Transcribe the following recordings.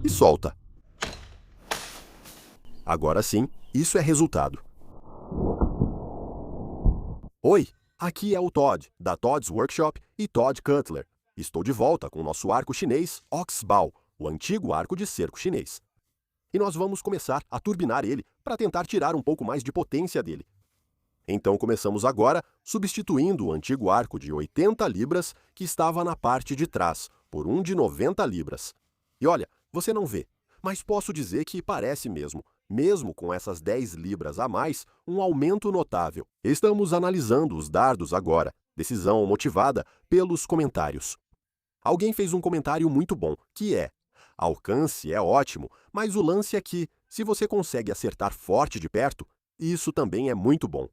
e solta. Agora sim, isso é resultado. Oi, aqui é o Todd, da Todd's Workshop e Todd Cutler. Estou de volta com o nosso arco chinês Oxbow, o antigo arco de cerco chinês. E nós vamos começar a turbinar ele para tentar tirar um pouco mais de potência dele. Então começamos agora substituindo o antigo arco de 80 libras que estava na parte de trás por um de 90 libras. E olha, você não vê, mas posso dizer que parece mesmo com essas 10 libras a mais, um aumento notável. Estamos analisando os dardos agora, decisão motivada pelos comentários. Alguém fez um comentário muito bom, que é: alcance é ótimo, mas o lance é que, se você consegue acertar forte de perto, isso também é muito bom.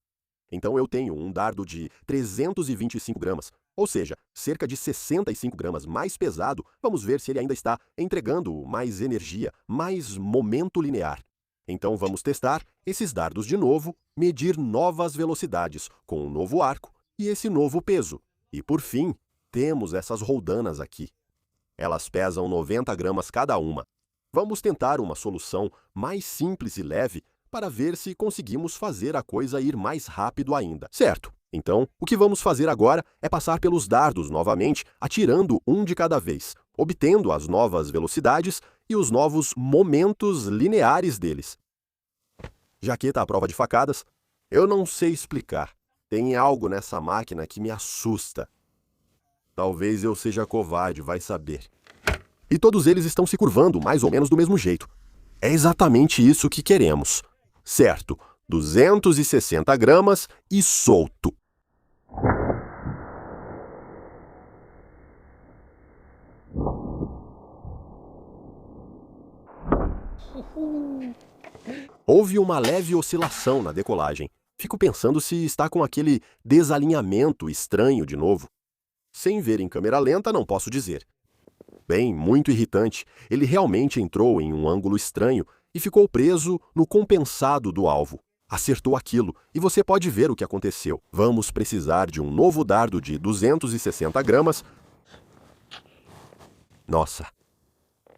Então eu tenho um dardo de 325 gramas, ou seja, cerca de 65 gramas mais pesado. Vamos ver se ele ainda está entregando mais energia, mais momento linear. Então vamos testar esses dardos de novo, medir novas velocidades com um novo arco e esse novo peso. E por fim, temos essas roldanas aqui. Elas pesam 90 gramas cada uma. Vamos tentar uma solução mais simples e leve para ver se conseguimos fazer a coisa ir mais rápido ainda. Certo, então o que vamos fazer agora é passar pelos dardos novamente, atirando um de cada vez, obtendo as novas velocidades e os novos momentos lineares deles. Jaqueta à prova de facadas, eu não sei explicar. Tem algo nessa máquina que me assusta. Talvez eu seja covarde, vai saber. E todos eles estão se curvando mais ou menos do mesmo jeito. É exatamente isso que queremos. Certo, 260 gramas e solto. Houve uma leve oscilação na decolagem. Fico pensando se está com aquele desalinhamento estranho de novo. Sem ver em câmera lenta, não posso dizer. Bem, muito irritante. Ele realmente entrou em um ângulo estranho e ficou preso no compensado do alvo. Acertou aquilo, e você pode ver o que aconteceu. Vamos precisar de um novo dardo de 260 gramas. Nossa!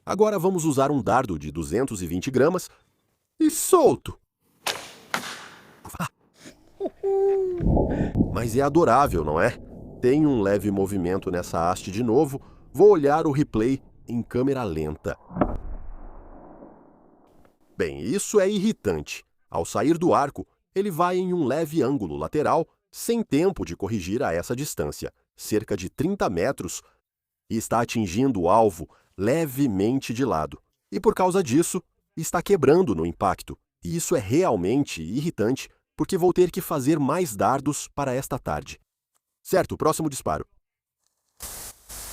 Agora vamos usar um dardo de 220 gramas e solto! Ah. Mas é adorável, não é? Tem um leve movimento nessa haste de novo. Vou olhar o replay em câmera lenta. Bem, isso é irritante. Ao sair do arco, ele vai em um leve ângulo lateral, sem tempo de corrigir a essa distância, cerca de 30 metros, e está atingindo o alvo levemente de lado. E por causa disso, está quebrando no impacto. E isso é realmente irritante, porque vou ter que fazer mais dardos para esta tarde. Certo, próximo disparo.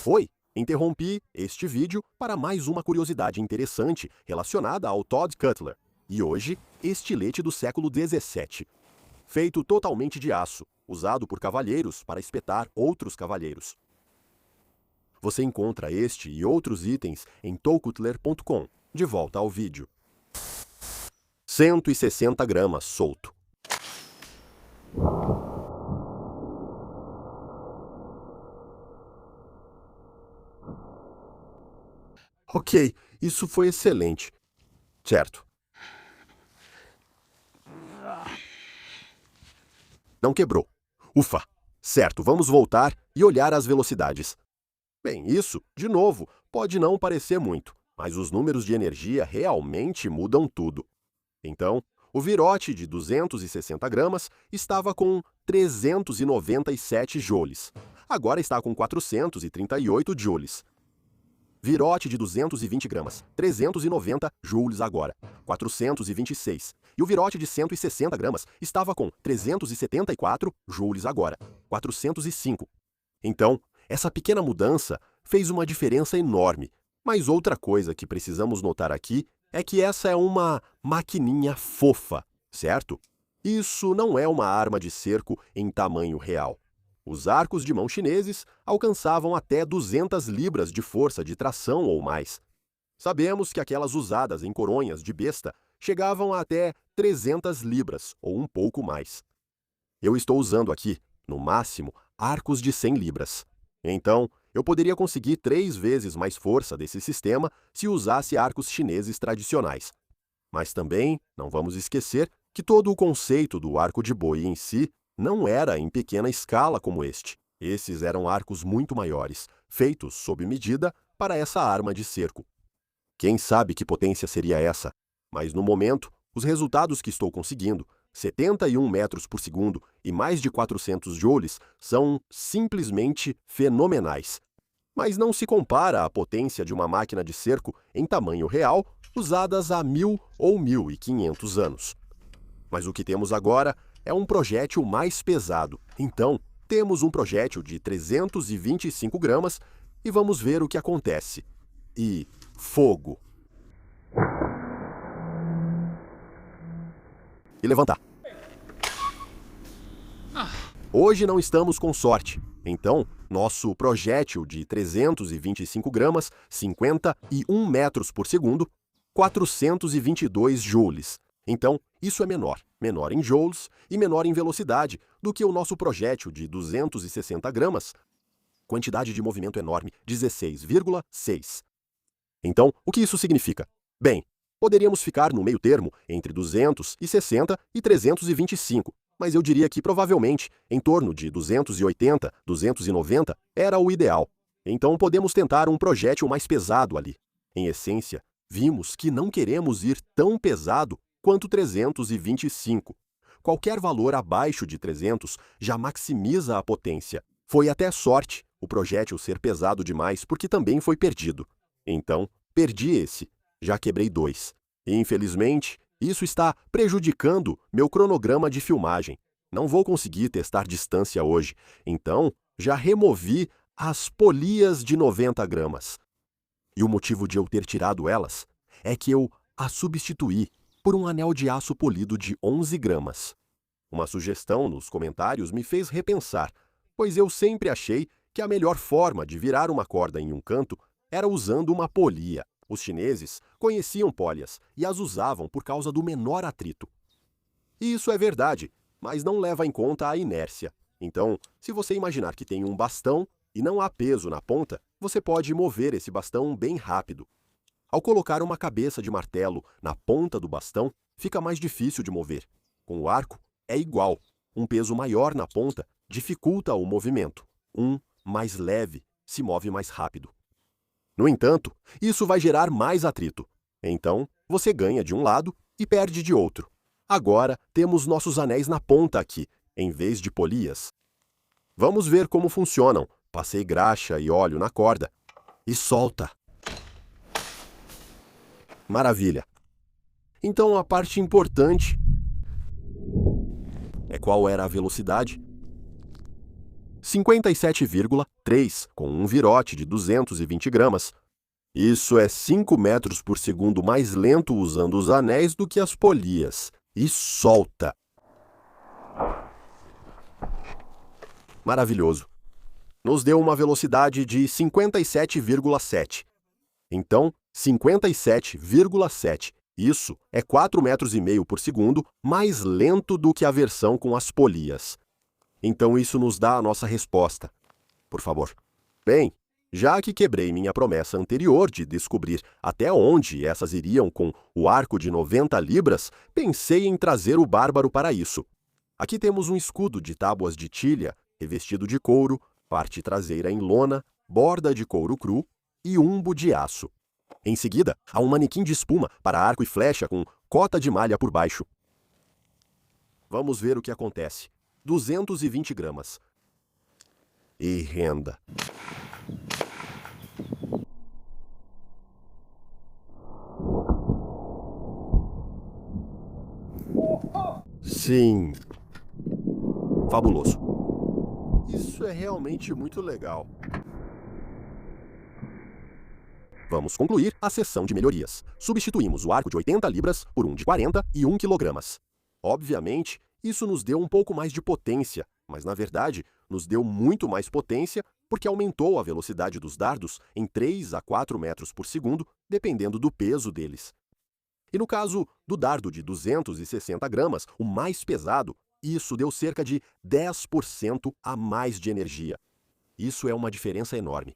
Oi! Interrompi este vídeo para mais uma curiosidade interessante relacionada ao Todd Cutler. E hoje, estilete do século XVII. Feito totalmente de aço, usado por cavalheiros para espetar outros cavalheiros. Você encontra este e outros itens em tollcutler.com. De volta ao vídeo. 160 gramas solto. Ok, isso foi excelente. Certo. Não quebrou. Ufa! Certo, vamos voltar e olhar as velocidades. Bem, isso, de novo, pode não parecer muito, mas os números de energia realmente mudam tudo. Então, o virote de 260 gramas estava com 397 joules. Agora está com 438 joules. Virote de 220 gramas, 390 joules agora, 426. E o virote de 160 gramas estava com 374 joules agora, 405. Então, essa pequena mudança fez uma diferença enorme. Mas outra coisa que precisamos notar aqui é que essa é uma maquininha fofa, certo? Isso não é uma arma de cerco em tamanho real. Os arcos de mão chineses alcançavam até 200 libras de força de tração ou mais. Sabemos que aquelas usadas em coronhas de besta chegavam a até 300 libras ou um pouco mais. Eu estou usando aqui, no máximo, arcos de 100 libras. Então, Eu poderia conseguir 3 vezes mais força desse sistema se usasse arcos chineses tradicionais. Mas também não vamos esquecer que todo o conceito do arco de boi em si não era em pequena escala como este. Esses eram arcos muito maiores, feitos sob medida para essa arma de cerco. Quem sabe que potência seria essa? Mas no momento, os resultados que estou conseguindo, 71 metros por segundo e mais de 400 joules, são simplesmente fenomenais. Mas não se compara à potência de uma máquina de cerco em tamanho real, usadas há 1000 ou 1500 anos. Mas o que temos agora é um projétil mais pesado. Então, temos um projétil de 325 gramas e vamos ver o que acontece. E fogo. E levantar. Hoje não estamos com sorte. Então, nosso projétil de 325 gramas, 51 metros por segundo, 422 joules. Então, isso é menor em joules e menor em velocidade do que o nosso projétil de 260 gramas, quantidade de movimento enorme, 16,6. Então, o que isso significa? Bem, poderíamos ficar no meio termo entre 260 e 325, mas eu diria que provavelmente em torno de 280, 290 era o ideal. Então podemos tentar um projétil mais pesado ali. Em essência, vimos que não queremos ir tão pesado quanto 325. Qualquer valor abaixo de 300 já maximiza a potência. Foi até sorte o projétil ser pesado demais porque também foi perdido. Então, perdi esse. Já quebrei 2. E, infelizmente, isso está prejudicando meu cronograma de filmagem. Não vou conseguir testar distância hoje. Então, já removi as polias de 90 gramas. E o motivo de eu ter tirado elas é que eu as substituí por um anel de aço polido de 11 gramas. Uma sugestão nos comentários me fez repensar, pois eu sempre achei que a melhor forma de virar uma corda em um canto era usando uma polia. Os chineses conheciam polias e as usavam por causa do menor atrito. E isso é verdade, mas não leva em conta a inércia. Então, se você imaginar que tem um bastão e não há peso na ponta, você pode mover esse bastão bem rápido. Ao colocar uma cabeça de martelo na ponta do bastão, fica mais difícil de mover. Com o arco, é igual. Um peso maior na ponta dificulta o movimento. Um mais leve se move mais rápido. No entanto, isso vai gerar mais atrito. Então, você ganha de um lado e perde de outro. Agora, temos nossos anéis na ponta aqui, em vez de polias. Vamos ver como funcionam. Passei graxa e óleo na corda. E solta. Maravilha. Então, a parte importante é qual era a velocidade. 57,3 com um virote de 220 gramas. Isso é 5 metros por segundo mais lento usando os anéis do que as polias. E solta. Maravilhoso. Nos deu uma velocidade de 57,7. Então, 57,7. Isso é 4,5 metros por segundo mais lento do que a versão com as polias. Então isso nos dá a nossa resposta. Por favor. Bem, já que quebrei minha promessa anterior de descobrir até onde essas iriam com o arco de 90 libras, pensei em trazer o bárbaro para isso. Aqui temos um escudo de tábuas de tilha, revestido de couro, parte traseira em lona, borda de couro cru e umbo de aço. Em seguida, há um manequim de espuma para arco e flecha com cota de malha por baixo. Vamos ver o que acontece. 220 gramas. E renda. Sim. Fabuloso. Isso é realmente muito legal. Vamos concluir a sessão de melhorias. Substituímos o arco de 80 libras por um de 41 quilogramas. Obviamente, isso nos deu um pouco mais de potência, mas na verdade nos deu muito mais potência porque aumentou a velocidade dos dardos em 3 a 4 metros por segundo, dependendo do peso deles. E no caso do dardo de 260 gramas, o mais pesado, isso deu cerca de 10% a mais de energia. Isso é uma diferença enorme.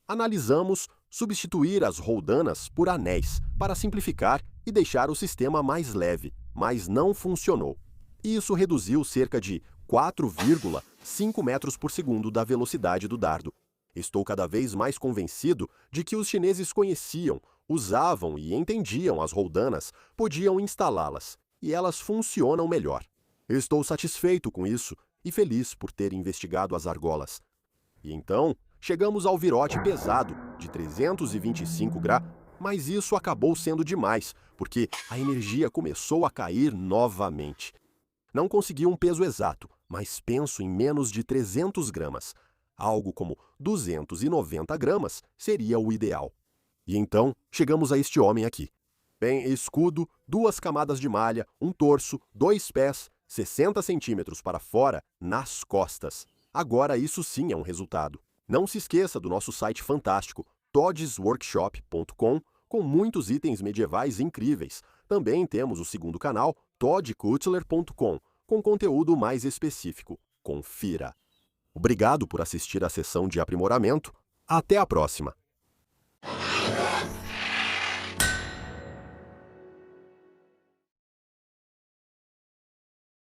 Analisamos substituir as roldanas por anéis para simplificar e deixar o sistema mais leve, mas não funcionou. Isso reduziu cerca de 4,5 metros por segundo da velocidade do dardo. Estou cada vez mais convencido de que os chineses conheciam, usavam e entendiam as roldanas, podiam instalá-las, e elas funcionam melhor. Estou satisfeito com isso e feliz por ter investigado as argolas. E então, chegamos ao virote pesado, de 325 graus, mas isso acabou sendo demais, porque a energia começou a cair novamente. Não consegui um peso exato, mas penso em menos de 300 gramas. Algo como 290 gramas seria o ideal. E então, chegamos a este homem aqui. Bem, escudo, 2 camadas de malha, um torso, 2 pés, 60 centímetros para fora, nas costas. Agora isso sim é um resultado. Não se esqueça do nosso site fantástico, todsworkshop.com, com muitos itens medievais incríveis. Também temos o segundo canal, toddkutler.com, com conteúdo mais específico. Confira! Obrigado por assistir à sessão de aprimoramento. Até a próxima!